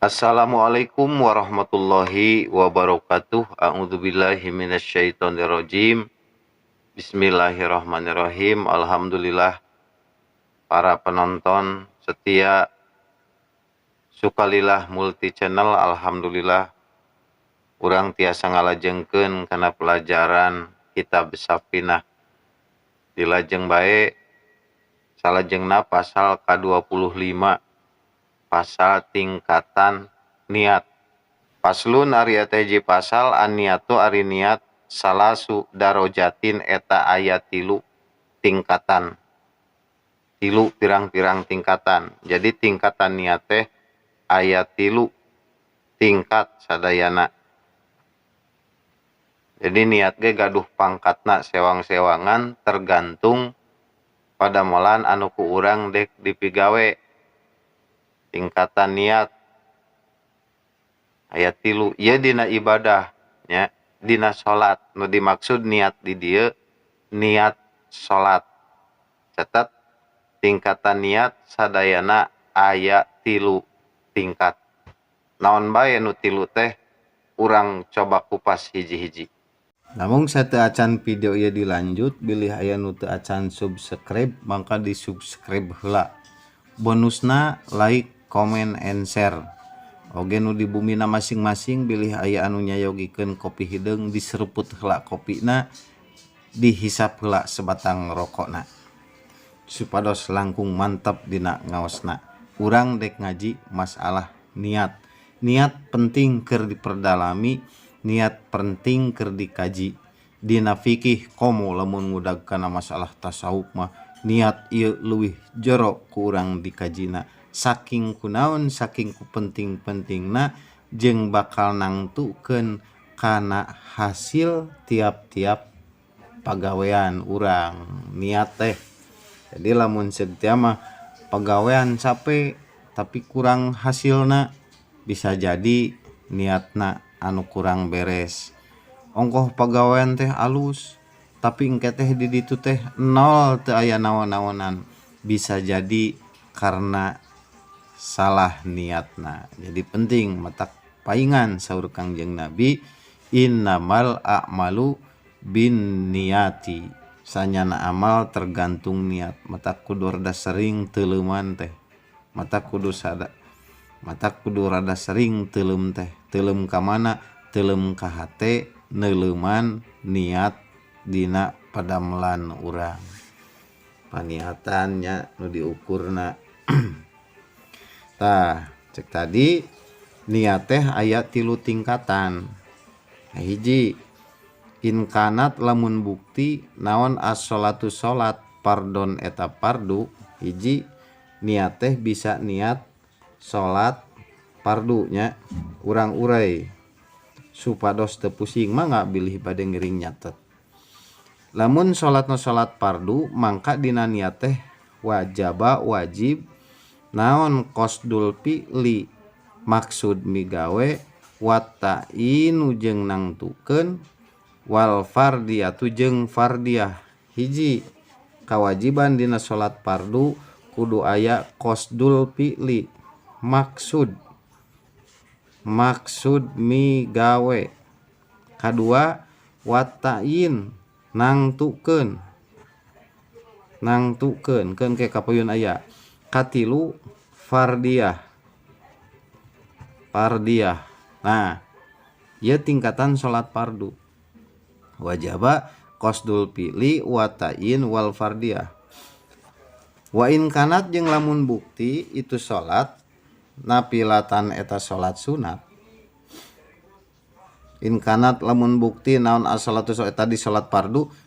Assalamualaikum warahmatullahi wabarakatuh. A'udzubillahi minasyaitonirrajim. Bismillahirrahmanirrahim. Alhamdulillah para penonton setia Sukalillah multi channel. Alhamdulillah urang tiasa ngalajengkeun kana pelajaran kitab Safinah. Dilajeng bae salajengna pasal ka-25. Pasal tingkatan niat. Paslun ari teh hiji pasal an-niatu ari niat salasu darojatin eta aya 3 tingkatan. 3 pirang-pirang tingkatan. Jadi tingkatan niat teh aya 3 tingkat sadayana. Jadi niat ge gaduh pangkatna sewang-sewangan tergantung pada molan anu ku urang dek dipigawe. Tingkatan niat aya 3 ieu dina ibadah nya, dina salat nu dimaksud niat di dieu niat salat. Catat tingkatan niat sadayana aya 3 tingkat. Naon bae nu 3 teh urang coba kupas hiji-hiji. Namun sateu acan video ieu dilanjut bilih aya nu teu acan subscribe mangka di subscribe heula. Bonusna like, comment, and share. Oge nu di bumina masing-masing bilih aya anu nyayogikeun kopi hideung diseruput heula kopina, dihisap heula sebatang rokokna. Supados langkung mantap dina ngaosna. Urang dek ngaji masalah niat. Niat penting keur diperdalami, niat penting keur dikaji. Dina fikih komo lamun ngudag kana masalah tasawuf mah niat ieu leuwih jero ku urang dikajina. Saking kunaon, saking ku penting-pentingna jeung bakal nangtukeun kana hasil tiap-tiap pagawean urang niat teh. Jadi lamun setia mah pagawean capek tapi kurang hasilna, bisa jadi niatna anu kurang beres. Ongkoh pagawean teh alus tapi engke teh di ditu teh nol teu aya naon-naonan, bisa jadi karena salah niatna. Jadi penting matak paingan saur Kangjeng Nabi, innamal a'malu bin niyati. Sanyana amal tergantung niat. Matak kudu rada sering teuleuman teh. Matak kudu rada sering teuleum teh. Teuleum ka mana? Teuleum ka hate, neuleuman niat dina padamelan urang. Paniatannya nu diukurna. Tah, cek tadi niat teh aya 3 tingkatan. Hiji, inkanat lamun bukti naon as-sholatu sholat pardon eta pardu. Hiji, niat teh bisa niat sholat pardu nya urang urai supados teu pusing mah bilih bade ngiring nyatet. Lamun sholatna sholat pardu mangka dina niat teh wajib naon qasdul fi'li maksud migawe wata'inu jeung nangtukeun wal fardiyatu jeung fardiyah. Hiji, kawajiban dina sholat pardu kudu aya qasdul fi'li maksud migawe. Kadua, wata'in nangtukeun keun ke kapayun aya. Katilu, fardiyah. Nah, ieu tingkatan salat fardu. Wajaba qasdul fi'li wata'in wal fardiyah. Wa in kanat jeung lamun bukti itu salat nafilatan eta salat sunat. In kanat lamun bukti naon as-salatu eta di salat fardu.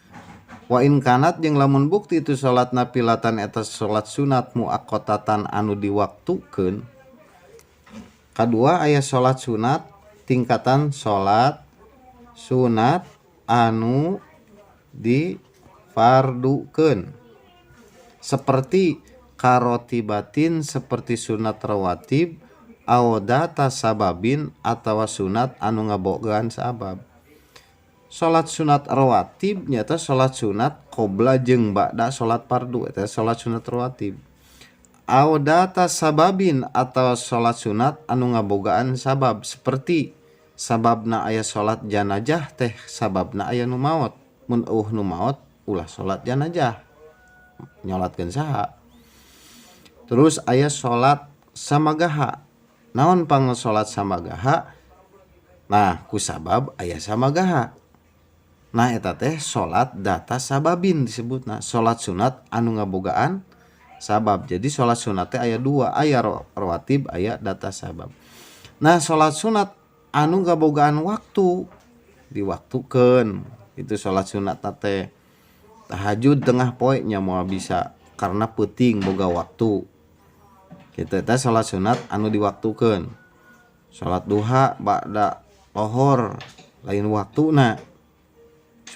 Wa in kanat jeung lamun bukti itu salat nafilatan eta salat sunat muaqqatatan anu diwaktukeun. Kadua aya salat sunat tingkatan salat sunat anu difardukeun. Seperti karotibatin seperti sunat rawatib audata sababin atawa sunat anu ngabogaan sabab. Salat sunat rawatib nyata salat sunat qobla jeung ba'da salat fardu eta salat sunat rawatib. Audata sababin atau salat sunat anu ngabogaan sabab seperti sababna aya salat janajah teh sababna aya nu maot. Mun nu maot ulah salat janajah nyolatkeun saha. Terus aya salat samagaha. Naon pang salat samagaha? Nah, ku sabab aya samagaha. Nah, eta teh salat data sababin disebutna. Salat sunat anu ngabogaan sabab. Jadi salat sunat teh aya dua, aya rawatib, aya data sabab. Nah, salat sunat anu ngabogaan waktu diwaktukeun. Itu salat sunat teh. Tahajud tengah poe nya moal bisa karena peuting boga waktu. Kitu teh salat sunat anu diwaktukeun. Salat duha ba'da lohor lain waktuna.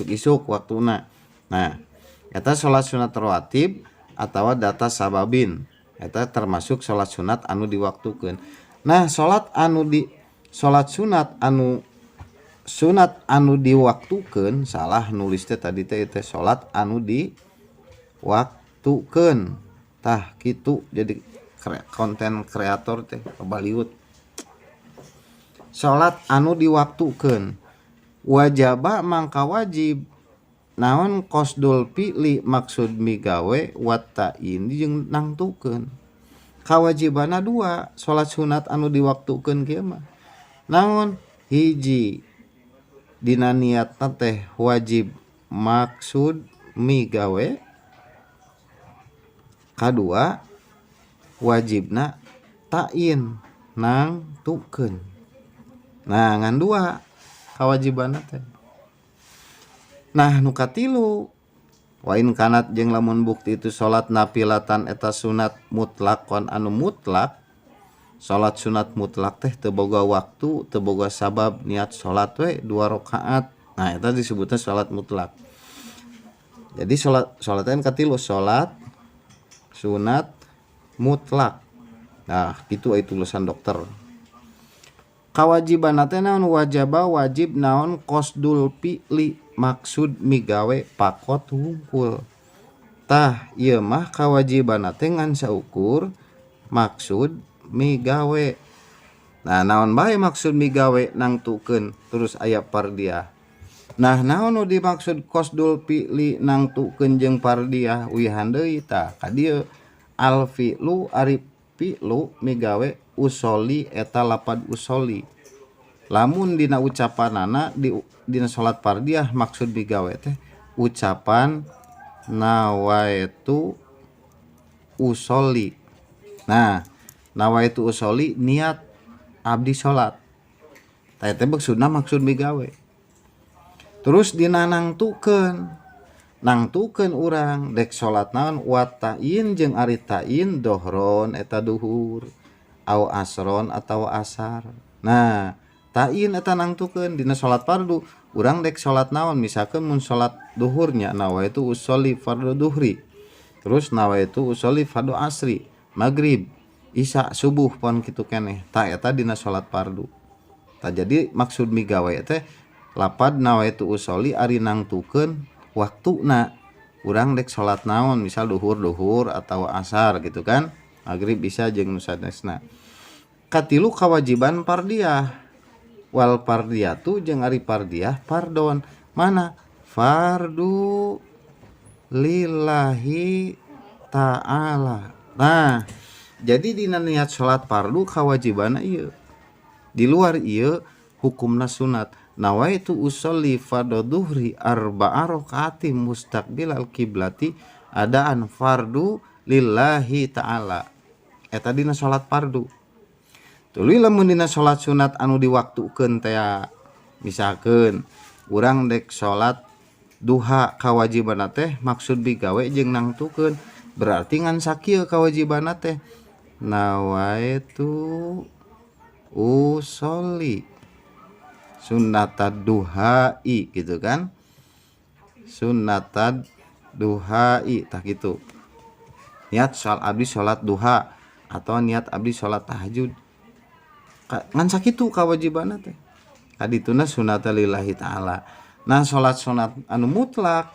Isuk waktuna. Nah, eta salat sunat rawatib atawa data sababin. Eta termasuk salat sunat anu diwaktukeun. Nah, salat sunat anu diwaktukeun salah nulis teh tadi teh salat anu diwaktukeun. Tah kitu jadi konten kreator teh Baliut. Salat anu diwaktukeun wajaba mangka wajib naon qasdul fi'li maksud migawe wattain jeung nangtukeun. Kawajibana dua salat sunat anu diwaktukeun kieu mah. Naon? Hiji dina niatna teh wajib maksud migawe. Kadua wajibna ta'in nangtukeun. Nah, ngan dua kawajibanna teh. Nah, nu katilu wain kanat jeung lamun bukti itu salat nafilatan eta sunat mutlaqon anu mutlak. Salat sunat mutlak teh teu boga waktu, teu boga sabab, niat salat we 2 rakaat. Nah, eta disebutna salat mutlak. Jadi salat kan katilu salat sunat mutlak. Nah, kitu aya tulisan dokter. Kawajibanna teh naon? Wajaba wajib naon qasdul fi'li maksud migawe pakot hungkul. Tah ieu mah kawajibanna teh ngan saukur maksud migawe. Nah, naon bae maksud migawe nangtukeun terus aya pardiah. Nah, naon nu dimaksud qasdul fi'li nangtukeun jeung pardiah wihan deui tah ka dieu al fi'lu ari fi'lu migawe usoli eta lapad usoli. Lamun dina ucapanana dina salat pardiah maksud migawe teh ucapan nawaitu usoli. Nah, nawaitu usoli niat abdi salat. Tah teh maksudna maksud migawe. Terus dina nangtukeun urang dek salat naon watain jeung ari tain dohron eta duhur au asron atau asar. Nah, tain eta nangtukeun dina salat fardu urang dek salat naon misalkeun mun salat duhurnya nawaitu usolli fardu duhri. Terus nawaitu usolli fardu asri, maghrib, isya, subuh pon kitu keneh. Tah eta dina salat fardu. Tah jadi maksud migawe teh lapad nawaitu usolli ari nangtukeun waktuna. Urang dek salat naon misal duhur atau asar gitu kan. Maghrib bisa jeung nu sanesna. Katilu kawajiban pardiah. Wal pardiyatu jeung ari pardiah pardon. Mana? Fardu lillahi ta'ala. Nah, jadi dina niat salat fardu kawajibanna ieu. Di luar ieu hukumna sunat. Nawaitu usolli fardhu dhuhri arba'a rakaatin mustaqbilal kiblati adaan fardu lillahi ta'ala. Eta dina salat fardu. Tuluy lamun dina salat sunat anu diwaktukeun teh misalkeun urang dek salat duha kawajibanna teh maksud bigawe jeung nangtukeun berarti ngan sakieu kawajibanna teh nawaitu usolli sunnatad duhai gitu kan, sunnatad duhai tah gitu. Niat abdi salat duha atau niat abdi salat tahajud ngan sakitu kawajibanna teh. Kadituna sunnata lillahi ta'ala. Nah, salat sunat anu mutlak,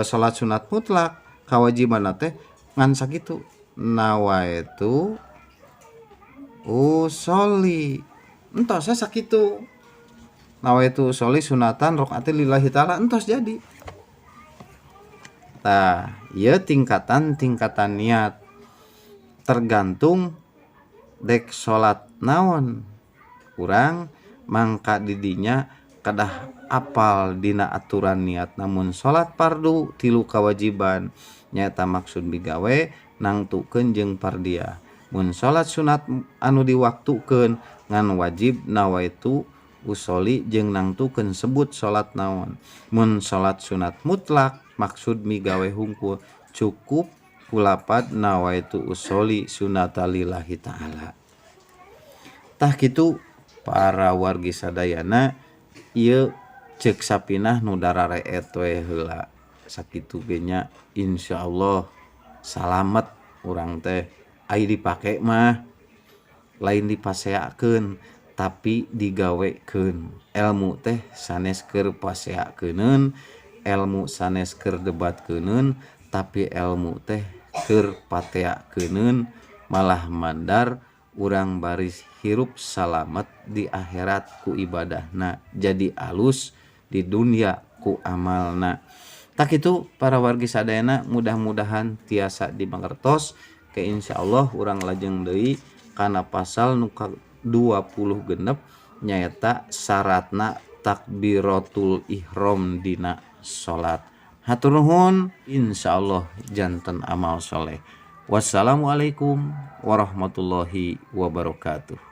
salat sunat mutlak kawajibanna teh ngan sakitu nawaitu usolli entos sakitu nawaitu usolli sunatan rakaat lillahi ta'ala entos jadi. Tah ieu tingkatan niat tergantung dek salat naon kurang mangka didinya kadah apal dina aturan niat namun salat fardu 3 kewajiban nyaeta maksud bigawe nangtukeun jeung pardiah. Mun salat sunat anu diwaktukeun ngan wajib nawaitu usolli jeung nangtukeun sebut salat naon. Mun salat sunat mutlak maksud migawe hungkul cukup kulapad nawaitu usolli sunatalillahi ta'ala. Tah kitu para wargi sadayana ieu ceuk sapinah nu darareet we heula sakitu ge nya insyaallah salamet urang teh ai dipake mah lain dipaseakeun tapi digawekeun ilmu teh sanes keur paseakeuneun ilmu sanes keur debatkeuneun tapi ilmu teh keur pateakeuneun malah mandar urang baris hirup salamet di akhirat ku ibadahna jadi alus di dunia ku amalna. Tak itu para wargi sadayana mudah-mudahan tiasa dimangertos ke insyaallah urang lajeng deui kana pasal nu 20 genep nyaeta syaratna takbiratul ihram dina salat. Hatur nuhun insyaallah janten amal soleh. Wassalamualaikum warahmatullahi wabarakatuh.